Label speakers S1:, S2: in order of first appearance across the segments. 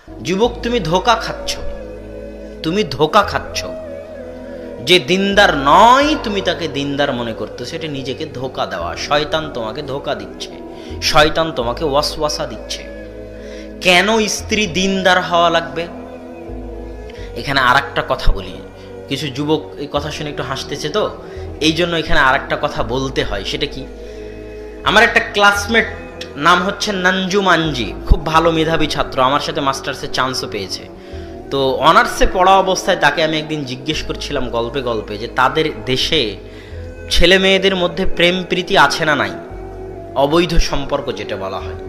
S1: যুবক, তুমি ধোঁকা খাচ্ছ, তুমি ধোঁকা খাচ্ছ। যে দিনদার নয় তুমি তাকে দিনদার মনে করতেছো, এটা নিজেকে ধোঁকা দেওয়া। শয়তান তোমাকে ধোঁকা দিচ্ছে, শয়তান তোমাকে ওয়াসওয়াসা দিচ্ছে। কেন স্ত্রী দিনদার হওয়া লাগবে? এখানে আর একটা কথা বলি, কিছু যুবক এই কথা শুনে একটু হাসতেছে, তো এই জন্য এখানে আর একটা কথা বলতে হয়। সেটা কি, আমার একটা ক্লাসমেট নাম হচ্ছে নানজুম আঞ্জি, খুব ভালো মেধাবী ছাত্র, আমার সাথে মাস্টার্সের চান্সও পেয়েছে। তো অনার্সে পড়া অবস্থায় তাকে আমি একদিন জিজ্ঞেস করছিলাম গল্পে গল্পে যে তাদের দেশে ছেলে মেয়েদের মধ্যে প্রেম প্রীতি আছে না নাই, অবৈধ সম্পর্ক যেটা বলা হয়।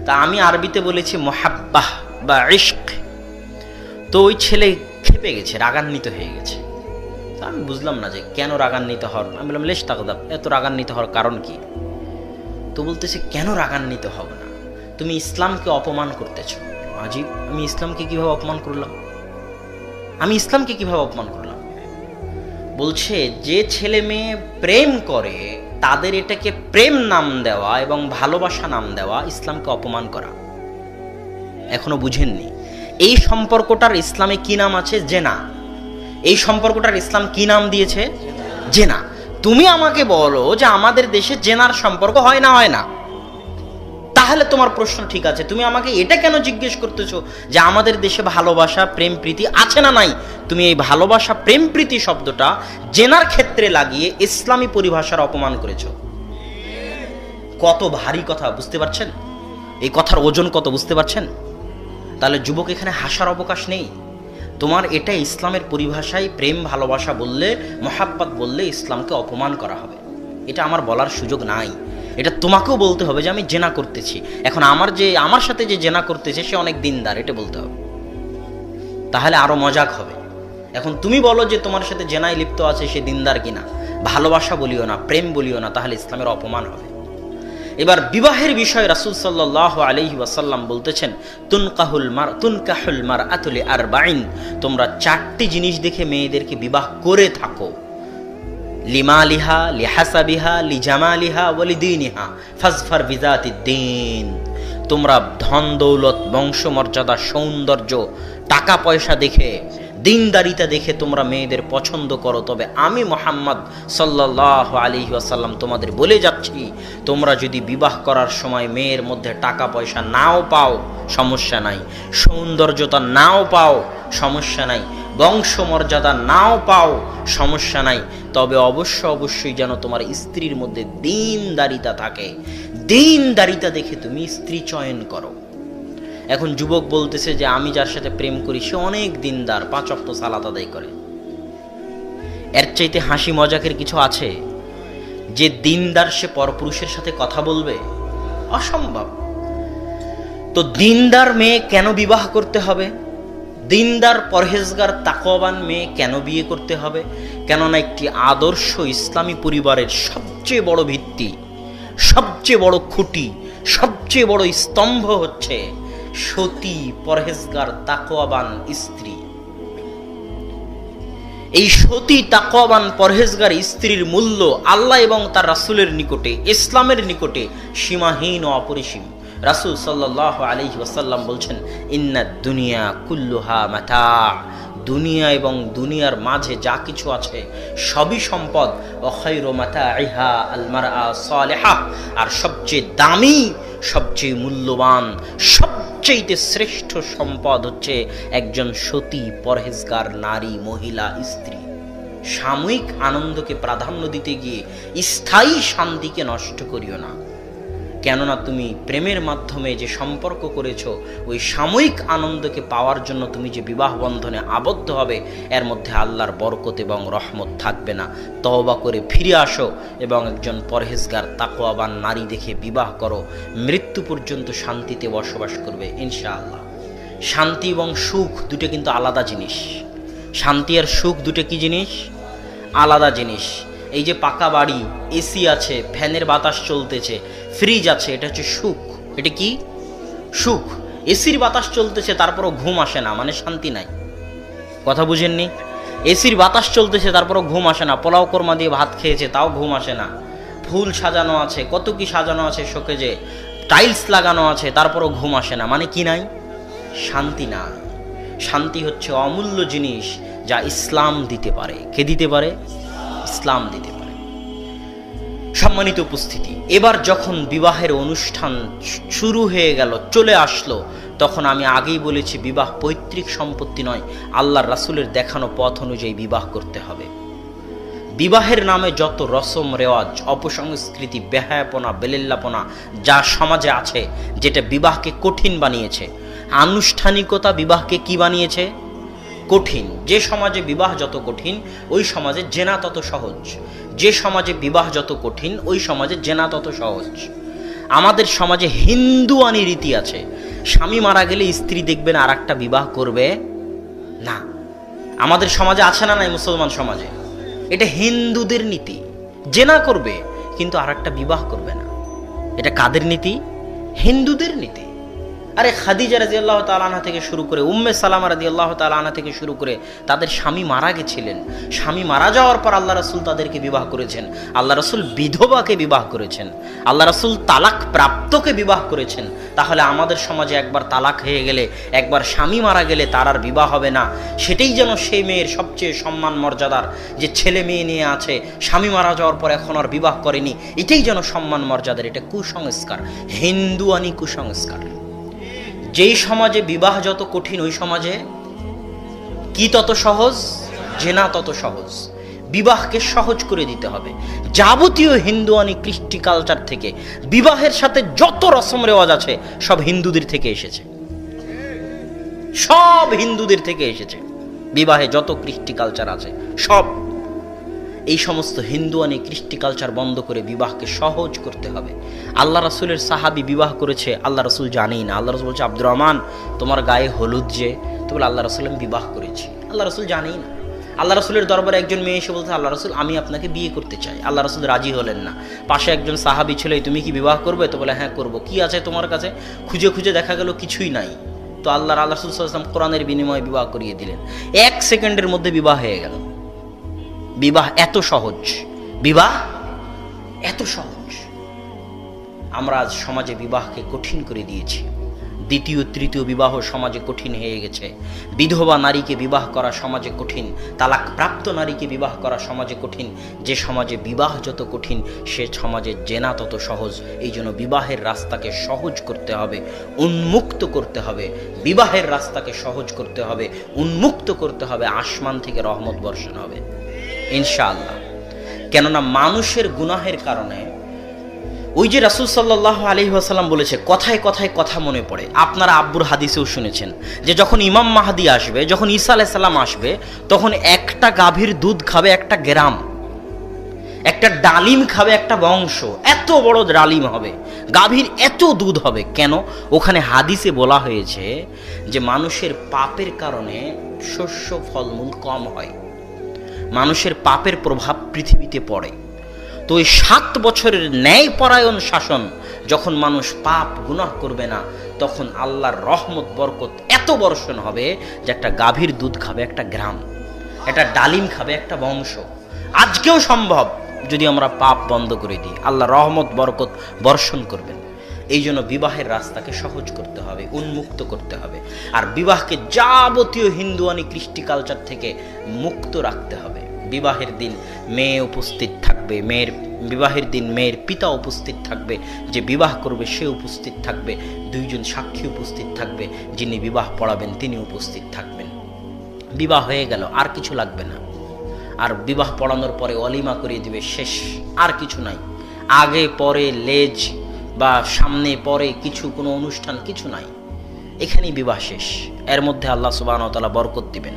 S1: তা আমি আরবিতে বলেছি মোহাব্বাহ বা ইশক। তো ওই ছেলে খেপে গেছে, রাগান্বিত হয়ে গেছে। তা আমি বুঝলাম না যে কেন রাগান্বিত হওয়ার। আমি বললাম, লেশ তাকদাব, এত রাগান্বিত হওয়ার কারণ কি? তো বলতেছে, কেন রাগান্বিত হব না, তুমি ইসলামকে অপমান করতেছো। আজিব, আমি ইসলামকে কিভাবে অপমান করলাম? আমি ইসলামকে কিভাবে অপমান করলাম? বলছে, যে ছেলে মেয়ে প্রেম করে তাদের এটাকে প্রেম নাম দেওয়া এবং ভালোবাসা নাম দেওয়া ইসলামকে অপমান করা। এখনো বুঝেননি? এই সম্পর্কটার ইসলামে কি নাম আছে? জেনা। এই সম্পর্কটার ইসলাম কি নাম দিয়েছে? জেনা। তুমি আমাকে বলো যে আমাদের দেশে জেনার সম্পর্ক হয় না, হয় না? তাহলে তোমার প্রশ্ন ঠিক আছে, তুমি আমাকে এটা কেন জিজ্ঞেস করতেছো যে আমাদের দেশে ভালোবাসা প্রেম প্রীতি আছে না নাই? তুমি এই ভালোবাসা প্রেম প্রীতি শব্দটা জেনার ক্ষেত্রে লাগিয়ে ইসলামী পরিভাষার অপমান করেছো। কত ভারী কথা, বুঝতে পারছেন? এই কথার ওজন কত, বুঝতে পারছেন? তাহলে যুবক, এখানে হাসার অবকাশ নেই। তোমার এটা ইসলামের পরিভাষায় প্রেম ভালোবাসা বললে, মোহাব্বত বললে ইসলামকে অপমান করা হবে। এটা আমার বলার সুযোগ নাই। এটা তোমাকেও বলতে হবে যে আমি জেনা করতেছি। এখন আমার সাথে যে জেনা করতেছে সে অনেক দিনদার, এটা বলতে হবে, তাহলে আরো মজাক হবে। এখন তুমি বলো যে তোমার সাথে জেনায় লিপ্ত আছে সে দিনদার কিনা, ভালোবাসা বলিও না, প্রেম বলিও না, তাহলে ইসলামের অপমান হবে। এবার বিবাহের বিষয়ে রাসূল সাল্লাল্লাহু আলাইহি ওয়াসাল্লাম বলতেছেন, তুনকাহুল মারআতু লিআরবাইন, তোমরা 4টি জিনিস দেখে মেয়েদেরকে বিবাহ করে থাকো। লিমালিহা, লিহাসাবিহা, লিজামালিহা ওয়া লিদীনিহা ফাজফার বিযাতিদ্দীন। তোমরা ধন দৌলত, বংশমর্যাদা, সৌন্দর্য, টাকা পয়সা দেখে, দিনদারিতা দেখে তোমরা মেয়েদের পছন্দ করো, তবে আমি মুহাম্মদ সাল্লাল্লাহু আলাইহি ওয়াসাল্লাম তোমাদের বলে যাচ্ছি, তোমরা যদি বিবাহ করার সময় মেয়ের মধ্যে টাকা পয়সা নাও পাও সমস্যা নাই, সৌন্দর্যতা নাও পাও সমস্যা নাই, বংশমর্যাদা নাও পাও সমস্যা নাই, তবে অবশ্যই যেন তোমার স্ত্রীর মধ্যে দিনদারিতা থাকে। দিনদারিতা দেখে তুমি স্ত্রী চয়ন করো। এখন যুবক বলতেছে যে আমি যার সাথে প্রেম করি সে অনেক দিনদার, 5 ওয়াক্ত সালাত আদায় করে। এর চাইতে হাসি মজাকের কিছু আছে? যে দিনদার সে পরপুরুষের সাথে কথা বলবে? অসম্ভব। তো দিনদার মেয়ে কেন বিবাহ করতে হবে? দিনদার, পরহেজগার, তাকওয়াবান মেয়ে কেন বিয়ে করতে হবে? কেননা একটি আদর্শ ইসলামী পরিবারের সবচেয়ে বড় ভিত্তি, সবচেয়ে বড় খুঁটি, সবচেয়ে বড় স্তম্ভ হচ্ছে সতী, পরহেজগার, তাকওয়াবান স্ত্রী। এই সতী, তাকওয়াবান, পরহেজগার স্ত্রীর মূল্য আল্লাহ এবং তার রাসূলের নিকটে, ইসলামের নিকটে সীমাহীন ও অপরিসীম। রাসূল সাল্লাল্লাহু আলাইহি ওয়াসাল্লাম বলছেন, ইন্নাদ দুনিয়া কুল্লুহা মাতা, দুনিয়া এবং দুনিয়ার মাঝে যা কিছু আছে সবই সম্পদ। ওয়া খায়রু মাতাইহা আল মারআ সালিহা, আর সবচেয়ে দামি, সবচেয়ে মূল্যবান, সবচেয়ে শ্রেষ্ঠ সম্পদ হচ্ছে একজন সতী, পরহেজগার নারী, মহিলা, স্ত্রী। সাময়িক আনন্দকে প্রাধান্য দিতে গিয়ে স্থায়ী শান্তিকে নষ্ট করিও না। কেননা তুমি প্রেমের মাধ্যমে যে সম্পর্ক করেছো, ওই সাময়িক আনন্দকে পাওয়ার জন্য তুমি যে বিবাহ বন্ধনে আবদ্ধ হবে, এর মধ্যে আল্লাহর বরকত এবং রহমত থাকবে না। তওবা করে ফিরে আসো এবং একজন পরহেজগার, তাকওয়াবান নারী দেখে বিবাহ করো। মৃত্যু পর্যন্ত শান্তিতে বসবাস করবে ইনশাআল্লাহ। শান্তি এবং সুখ দুটো কিন্তু আলাদা জিনিস। শান্তি আর সুখ দুটো কি জিনিস? আলাদা জিনিস। এই যে পাকা বাড়ি, এসি আছে, ফ্যানের বাতাস চলতেছে, ফ্রিজ আছে, এটা হচ্ছে সুখ। এটা কি? সুখ। এসির বাতাস চলতেছে তারপরও ঘুম আসে না, মানে শান্তি নাই। কথা বুঝেননি? এসির বাতাস চলতেছে তারপরও ঘুম আসে না, পোলাও কোরমা দিয়ে ভাত খেয়েছে তাও ঘুম আসে না, ফুল সাজানো আছে, কত কি সাজানো আছে শোকেজে, টাইলস লাগানো আছে তারপরও ঘুম আসে না, মানে কি নাই? শান্তি না। শান্তি হচ্ছে অমূল্য জিনিস, যা ইসলাম দিতে পারে। কে দিতে পারে? ইসলাম দিতে পারে। সম্মানিত উপস্থিতি, এবার যখন বিবাহের অনুষ্ঠান শুরু হয়ে গেল, চলে আসলো, তখন আমি আগেই বলেছি বিবাহ পৈতৃক সম্পত্তি নয়, আল্লাহর রাসূলের দেখানো পথ অনুযায়ী বিবাহ করতে হবে। বিবাহের নামে যত রসম রেওয়াজ, অপসংস্কৃতি, বেহায়াপনা, বেলেল্লাপনা যা সমাজে আছে, যেটা বিবাহকে কঠিন বানিয়েছে, আনুষ্ঠানিকতা বিবাহকে কি বানিয়েছে? কঠিন। যে সমাজে বিবাহ যত কঠিন, ওই সমাজে জেনা তত সহজ। যে সমাজে বিবাহ যত কঠিন, ওই সমাজে জেনা তত সহজ। আমাদের সমাজে হিন্দুয়ানি রীতি আছে, স্বামী মারা গেলে স্ত্রী দেখবেন আর একটা বিবাহ করবে না। আমাদের সমাজে আছে না নাই? মুসলমান সমাজে এটা হিন্দুদের নীতি, জেনা করবে কিন্তু আর একটা বিবাহ করবে না। এটা কাদের নীতি? হিন্দুদের নীতি। আরে খাদিজা রাদিয়াল্লাহু তাআলা আনহা থেকে শুরু করে, উম্মে সালামা রাদিয়াল্লাহু তাআলা আনহা থেকে শুরু করে, তাদের স্বামী মারা গেছিলেন। স্বামী মারা যাওয়ার পর আল্লাহ রাসূল তাদেরকে বিবাহ করেছেন। আল্লাহ রাসূল বিধবাকে বিবাহ করেছেন। আল্লাহ রাসূল তালাক প্রাপ্তকে বিবাহ করেছেন। তাহলে আমাদের সমাজে একবার তালাক হয়ে গেলে, একবার স্বামী মারা গেলে তার আর বিবাহ হবে না। সেটাই যেন সেই মেয়ের সবচেয়ে সম্মান মর্যাদার, যে ছেলে মেয়ে নিয়ে আছে, স্বামী মারা যাওয়ার পর এখন আর বিবাহ করেনি, এটাই যেন সম্মান মর্যাদার। এটা কুসংস্কার, হিন্দুয়ানি কুসংস্কার। যেই সমাজে বিবাহ যত কঠিন, ওই সমাজে কি তত সহজ? জেনা তত সহজ। বিবাহকে সহজ করে দিতে হবে। যাবতীয় হিন্দুয়ানি কৃষ্টি কালচার থেকে বিবাহের সাথে যত রসম রেওয়াজ আছে, সব হিন্দুদের থেকে এসেছে। সব হিন্দুদের থেকে এসেছে। বিবাহে যত কৃষ্টি কালচার আছে, সব এই সমস্ত হিন্দুয়ানি কৃষ্টি কালচার বন্ধ করে বিবাহকে সহজ করতে হবে। আল্লাহ রাসূলের সাহাবী বিবাহ করেছে, আল্লাহ রাসূল জানেই না। আল্লাহ রাসূল বলছে, আব্দুর রহমান, তোমার গায়ে হলুদ যে, তো বলে আল্লাহ রাসূল আমি বিবাহ করেছি। আল্লাহ রাসূল জানেই না। আল্লাহ রাসূলের দরবারে একজন মেয়ে এসে বলছে, আল্লাহ রাসূল আমি আপনাকে বিয়ে করতে চাই। আল্লাহ রাসূল রাজি হলেন না। পাশে একজন সাহাবী ছিল, তুমি কি বিবাহ করবে? তো বলে হ্যাঁ করব। কি আছে তোমার কাছে? খুঁজে খুঁজে দেখা গেল কিছুই নাই। তো আল্লাহ রাসূল সাল্লাল্লাহু আলাইহি ওয়াসাল্লাম কোরআনের বিনিময়ে বিবাহ করিয়ে দিলেন। 1 সেকেন্ডের মধ্যে বিবাহ হয়ে গেল। বিবাহ এত সহজ, বিবাহ এত সহজ। আমরা আজ সমাজে বিবাহকে কঠিন করে দিয়েছি। দ্বিতীয় তৃতীয় বিবাহ সমাজে কঠিন হয়ে গেছে। বিধবা নারীকে বিবাহ করা সমাজে কঠিন, তালাক প্রাপ্ত নারীকে বিবাহ করা সমাজে কঠিন। যে সমাজে বিবাহ যত কঠিন, সে সমাজে জেনা তত সহজ। এই জন্য বিবাহের রাস্তাকে সহজ করতে হবে, উন্মুক্ত করতে হবে। বিবাহের রাস্তাকে সহজ করতে হবে, উন্মুক্ত করতে হবে। আসমান থেকে রহমত বর্ষণ হবে ইনশাআল্লাহ। কেননা মানুষের গুনাহের কারণে, ওই যে রাসূল সাল্লাল্লাহু আলাইহি ওয়াসাল্লাম বলেছে, কথায় কথায় কথা মনে পড়ে। আপনারা আব্বুর হাদিসেও শুনেছেন যে যখন ইমাম মাহদী আসবে, যখন ঈসা আলাইহিস সালাম আসবে, তখন একটা গাভীর দুধ খাবে একটা গ্রাম, একটা ডালিম খাবে একটা বংশ। এত বড় ডালিম হবে, গাভীর এত দুধ হবে। কেন? ওখানে হাদিসে বলা হয়েছে যে মানুষের পাপের কারণে শস্য ফলমূল কম হয়, মানুষের পাপের প্রভাব পৃথিবীতে পড়ে। তো ওই 7 বছরের ন্যায়পরায়ণ শাসন, যখন মানুষ পাপ গুনাহ করবে না, তখন আল্লাহর রহমত বরকত এত বর্ষণ হবে যে একটা গাভীর দুধ খাবে একটা গ্রাম, একটা ডালিম খাবে একটা বংশ। আজকেও সম্ভব যদি আমরা পাপ বন্ধ করে দিই, আল্লাহ রহমত বরকত বর্ষণ করবেন। এই জন্য বিবাহের রাস্তাকে সহজ করতে হবে, উন্মুক্ত করতে হবে। আর বিবাহকে যাবতীয় হিন্দুয়ানি কৃষ্টি কালচার থেকে মুক্ত রাখতে হবে। বিবাহের দিন মেয়ে উপস্থিত থাকবে, বিবাহের দিন মেয়ের পিতা উপস্থিত থাকবে, যে বিবাহ করবে সে উপস্থিত থাকবে, 2 জন সাক্ষী উপস্থিত থাকবে, যিনি বিবাহ পড়াবেন তিনি উপস্থিত থাকবেন। বিবাহ হয়ে গেল, আর কিছু লাগবে না। আর বিবাহ পড়ানোর পরে অলিমা করিয়ে দিবে, শেষ, আর কিছু নাই। আগে পরে লেজ বা সামনে পরে কিছু, কোনো অনুষ্ঠান কিছু নাই। এখানেই বিবাহ শেষ। এর মধ্যে আল্লাহ সুবহানাহু ওয়া তাআলা বরকত দিবেন।